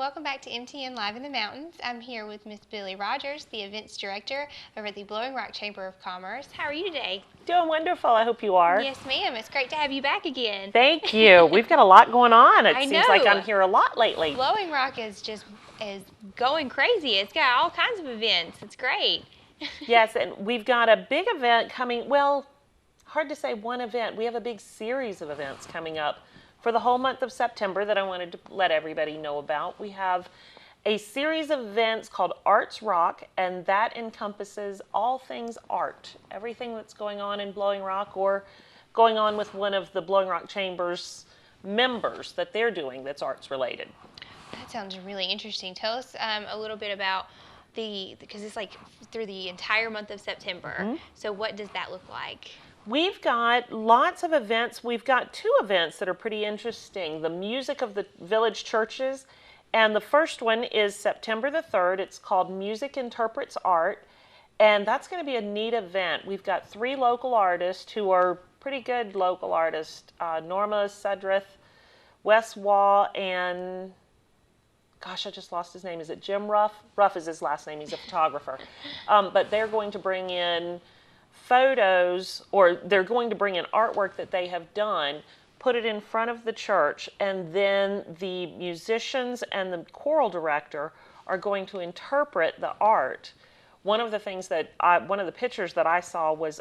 welcome back to MTN Live in the Mountains. I'm here with Miss Billie Rogers, the events director over at the Blowing Rock Chamber of Commerce. How are you today? Doing wonderful. I hope you are. Yes, ma'am. It's great to have you back again. Thank you. We've got a lot going on. It I seems know. like I'm here a lot lately. Blowing Rock is going crazy. It's got all kinds of events. It's great. Yes, and we've got a big event coming. Well, hard to say one event. We have a big series of events coming up for the whole month of September that I wanted to let everybody know about. We have a series of events called Arts Rock, and that encompasses all things art, everything that's going on in Blowing Rock or going on with one of the Blowing Rock Chamber's members that they're doing that's arts related. That sounds really interesting. Tell us a little bit about because it's like through the entire month of September. Mm-hmm. So what does that look like? We've got lots of events. We've got two events that are pretty interesting. The Music of the Village Churches, and the first one is September the 3rd. It's called Music Interprets Art, and that's going to be a neat event. We've got 3 local artists who are pretty good local artists, Norma Sudreth, Wes Waugh, and gosh, I just lost his name. Is it Jim Ruff? Ruff is his last name. He's a photographer. But they're going to bring in photos, or they're going to bring in artwork that they have done, put it in front of the church, and then the musicians and the choral director are going to interpret the art. One of the things that one of the pictures that I saw was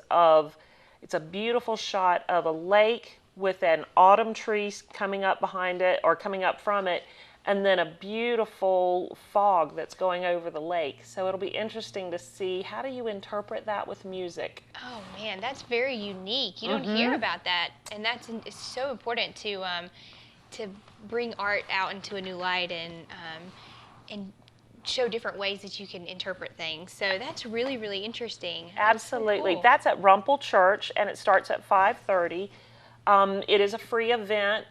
it's a beautiful shot of a lake with an autumn tree coming up behind it, or coming up from it, and then a beautiful fog that's going over the lake. So it'll be interesting to see, how do you interpret that with music? Oh man, that's very unique. You don't hear about that, and it's so important to bring art out into a new light and show different ways that you can interpret things. So that's really, really interesting. Absolutely. That's so cool. That's at Rumpel Church, and it starts at 5:30. It is a free event.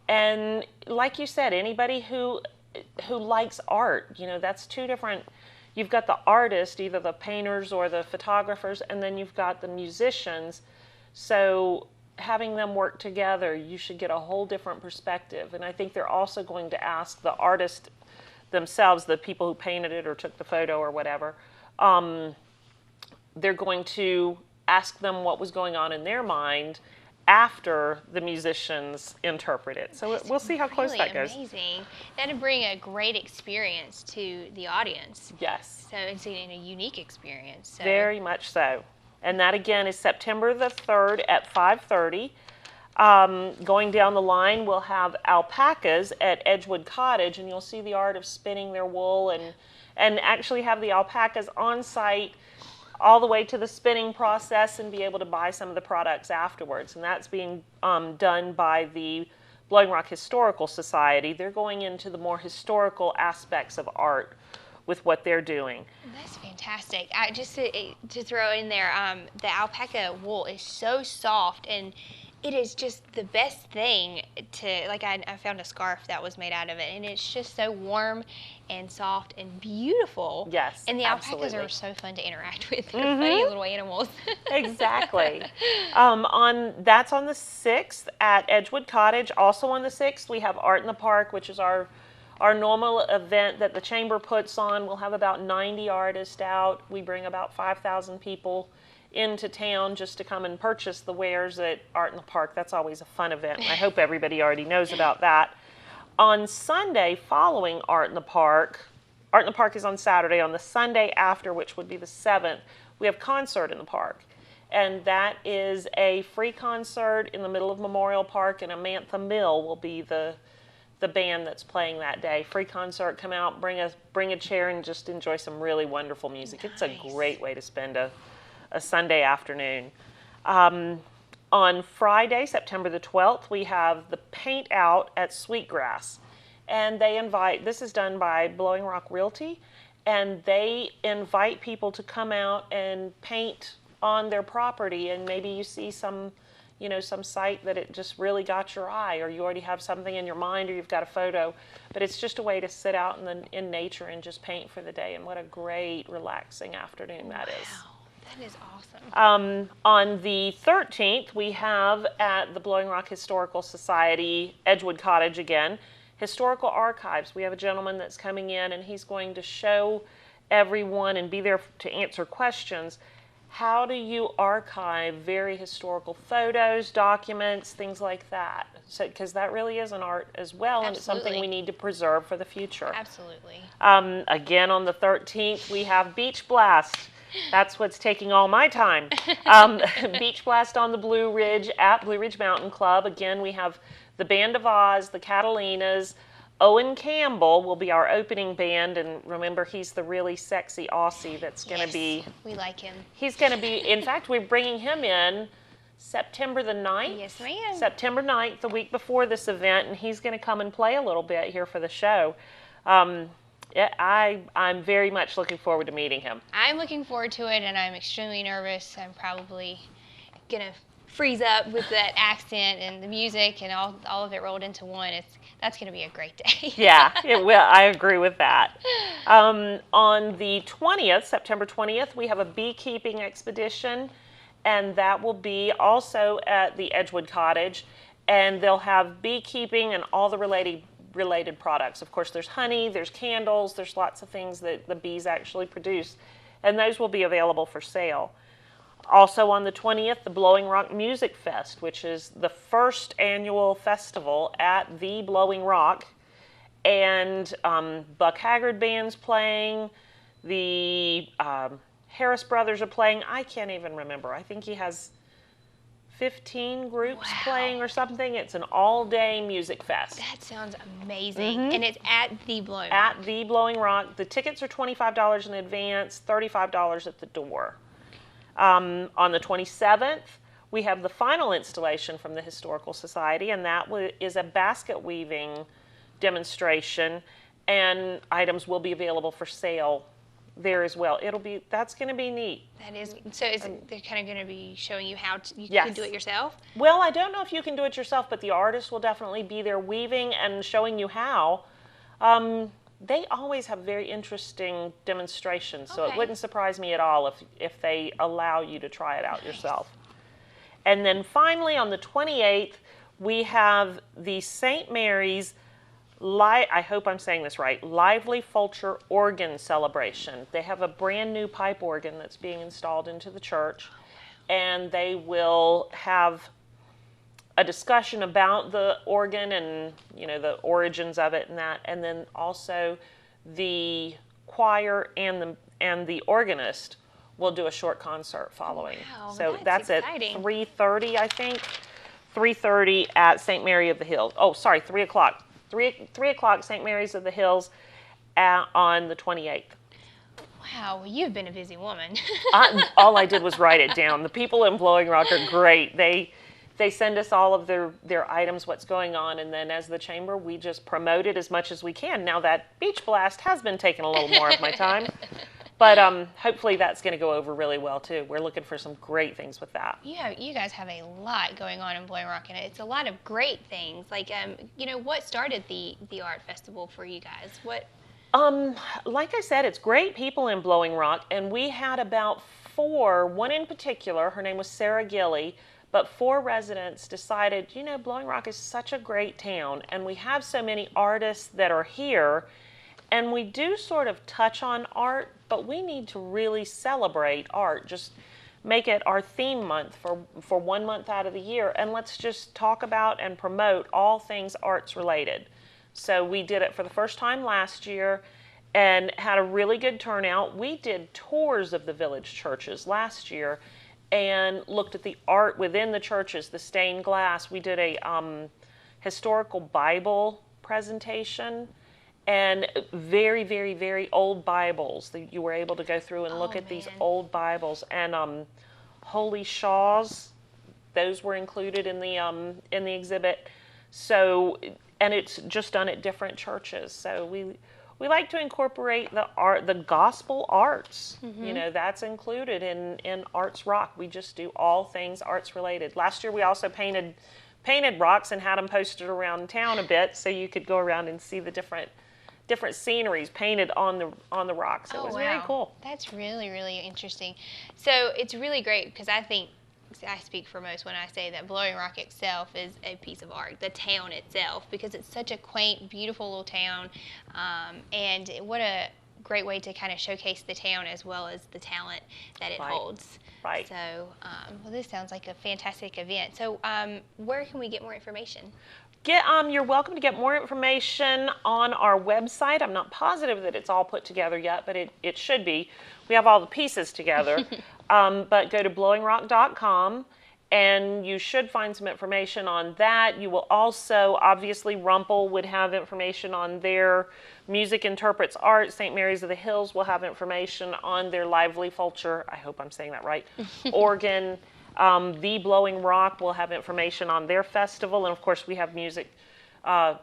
And like you said, anybody who likes art, that's two different. You've got the artists, either the painters or the photographers, and then you've got the musicians. So having them work together, you should get a whole different perspective. And I think they're also going to ask the artist themselves, the people who painted it or took the photo or whatever, they're going to ask them what was going on in their mind after the musicians interpret it. So we'll see how close that goes. Amazing. That'd bring a great experience to the audience. Yes. So it's a unique experience. So. Very much so. And that again is September the 3rd at 5:30. Going down the line, we'll have alpacas at Edgewood Cottage, and you'll see the art of spinning their wool and actually have the alpacas on site all the way to the spinning process and be able to buy some of the products afterwards. And that's being done by the Blowing Rock Historical Society. They're going into the more historical aspects of art with what they're doing. That's fantastic. Just to throw in there, the alpaca wool is so soft, and it is just the best thing I found a scarf that was made out of it, and it's just so warm and soft and beautiful. Yes, and the absolutely. alpacas are so fun to interact with. They're funny little animals. Exactly. That's on the 6th at Edgewood Cottage. Also on the 6th, we have Art in the Park, which is our normal event that the Chamber puts on. We'll have about 90 artists out. We bring about 5,000 people into town just to come and purchase the wares at Art in the Park. That's always a fun event. I hope everybody already knows about that. On Sunday following Art in the Park is on Saturday. On the Sunday after, which would be the 7th, we have Concert in the Park. And that is a free concert in the middle of Memorial Park, and Amantha Mill will be the band that's playing that day. Free concert, come out, bring a chair, and just enjoy some really wonderful music. Nice. It's a great way to spend a Sunday afternoon. On Friday, September the 12th, we have the Paint Out at Sweetgrass. And this is done by Blowing Rock Realty, and they invite people to come out and paint on their property, and maybe you see some site that it just really got your eye, or you already have something in your mind, or you've got a photo. But it's just a way to sit out in nature and just paint for the day, and what a great, relaxing afternoon that is. That is awesome. On the 13th, we have at the Blowing Rock Historical Society, Edgewood Cottage again, Historical archives. We have a gentleman that's coming in, and he's going to show everyone and be there to answer questions. How do you archive very historical photos, documents, things like that? So, because that really is an art as well, and it's something we need to preserve for the future. Absolutely. Again, on the 13th, we have Beach Blast. That's what's taking all my time. Beach Blast on the Blue Ridge at Blue Ridge Mountain Club. Again, we have the Band of Oz, the Catalinas. Owen Campbell will be our opening band, and remember, he's the really sexy Aussie that's going to be... we like him. He's going to be, in fact, we're bringing him in September the 9th. Yes, ma'am. September 9th, the week before this event, and he's going to come and play a little bit here for the show. I'm very much looking forward to meeting him. I'm looking forward to it, and I'm extremely nervous. I'm probably going to freeze up with that accent and the music and all of it rolled into one. That's going to be a great day. Yeah, it will. I agree with that. On the 20th, September 20th, we have a beekeeping expedition, and that will be also at the Edgewood Cottage, and they'll have beekeeping and all the related products. Of course, there's honey, there's candles, there's lots of things that the bees actually produce, and those will be available for sale. Also on the 20th, the Blowing Rock Music Fest, which is the first annual festival at the Blowing Rock. And Buck Haggard Band's playing. The Harris Brothers are playing. I can't even remember. I think he has 15 groups playing or something. It's an all-day music fest. That sounds amazing. And it's at the Blowing Rock. At the Blowing Rock. The tickets are $25 in advance, $35 at the door. On the 27th, we have the final installation from the Historical Society, and that is a basket weaving demonstration, and items will be available for sale there as well. That's going to be neat. That is. So they're kind of going to be showing you how you Yes. can do it yourself? Well, I don't know if you can do it yourself, but the artists will definitely be there weaving and showing you how. They always have very interesting demonstrations, so it wouldn't surprise me at all if they allow you to try it out yourself. And then finally, on the 28th, we have the St. Mary's, I hope I'm saying this right, Lively Fulcher Organ Celebration. They have a brand new pipe organ that's being installed into the church, and they will have a discussion about the organ and the origins of it and that, and then also the choir and the organist will do a short concert following. Wow, so that's at exciting. 3:30, I think. 3:30 at St. Mary of the Hills. Oh, sorry, 3 o'clock. 3 o'clock St. Mary's of the Hills on the 28th. Wow, well, you've been a busy woman. All I did was write it down. The people in Blowing Rock are great. They send us all of their items, what's going on, and then as the chamber, we just promote it as much as we can. Now that Beach Blast has been taking a little more of my time, but hopefully that's going to go over really well too. We're looking for some great things with that. Yeah, you guys have a lot going on in Blowing Rock, and it's a lot of great things. Like, what started the art festival for you guys? What? Like I said, it's great people in Blowing Rock, and we had about one in particular, her name was Sarah Gilly, but 4 residents decided, Blowing Rock is such a great town, and we have so many artists that are here, and we do sort of touch on art, but we need to really celebrate art. Just make it our theme month for 1 month out of the year, and let's just talk about and promote all things arts related. So we did it for the first time last year and had a really good turnout. We did tours of the village churches last year and looked at the art within the churches, the stained glass. We did a historical Bible presentation, and very, very, very old Bibles. You were able to go through and look at these old Bibles, and holy shawls. Those were included in the exhibit. So, and it's just done at different churches. So we like to incorporate the gospel arts. That's included in Arts Rock. We just do all things arts related. Last year we also painted rocks and had them posted around town a bit, so you could go around and see the different sceneries painted on the rocks. It was very cool. That's really, really interesting. So it's really great because I think I speak for most when I say that Blowing Rock itself is a piece of art, the town itself, because it's such a quaint, beautiful little town, and what a great way to kind of showcase the town as well as the talent that it Right. holds. Right. So, well, this sounds like a fantastic event. So, where can we get more information? You're welcome to get more information on our website. I'm not positive that it's all put together yet, but it should be. We have all the pieces together. But go to blowingrock.com and you should find some information on that. You will also, obviously, Rumpel would have information on their Music Interprets Art. St. Mary's of the Hills will have information on their Lively Fulcher, I hope I'm saying that right, organ. The Blowing Rock will have information on their festival, and of course we have music.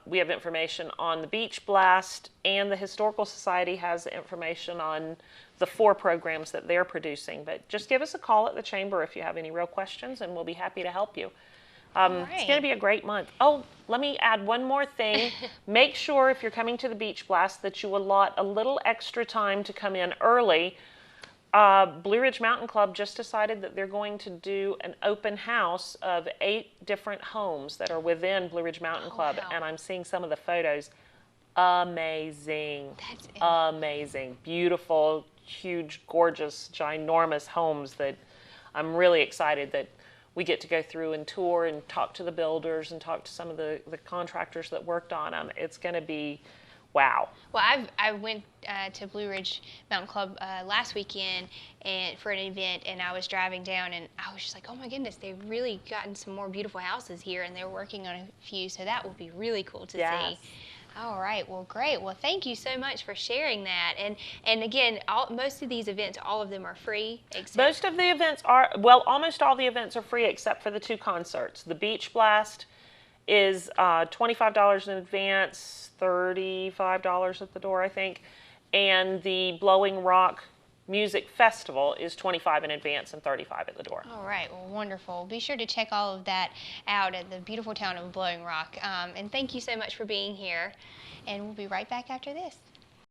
We have information on the Beach Blast, and the Historical Society has information on the 4 programs that they're producing. But just give us a call at the Chamber if you have any real questions, and we'll be happy to help you. It's going to be a great month. Oh, let me add one more thing. Make sure if you're coming to the Beach Blast that you allot a little extra time to come in early. Blue Ridge Mountain Club just decided that they're going to do an open house of 8 different homes that are within Blue Ridge Mountain Club, wow. and I'm seeing some of the photos. Amazing. That's Amazing. Beautiful, huge, gorgeous, ginormous homes that I'm really excited that we get to go through and tour and talk to the builders and talk to some of the contractors that worked on them. It's going to be wow. Well, I went to Blue Ridge Mountain Club last weekend and for an event, and I was driving down, and I was just like, oh my goodness, they've really gotten some more beautiful houses here, and they're working on a few, so that will be really cool to see. All right, well, great. Well, thank you so much for sharing that. And again, most of these events, all of them are free. Most of the events are, well, almost all the events are free except for the 2 concerts. The Beach Blast is $25 in advance, $35 at the door, I think. And the Blowing Rock Music Festival is $25 in advance and $35 at the door. All right, well, wonderful. Be sure to check all of that out at the beautiful town of Blowing Rock. And thank you so much for being here. And we'll be right back after this.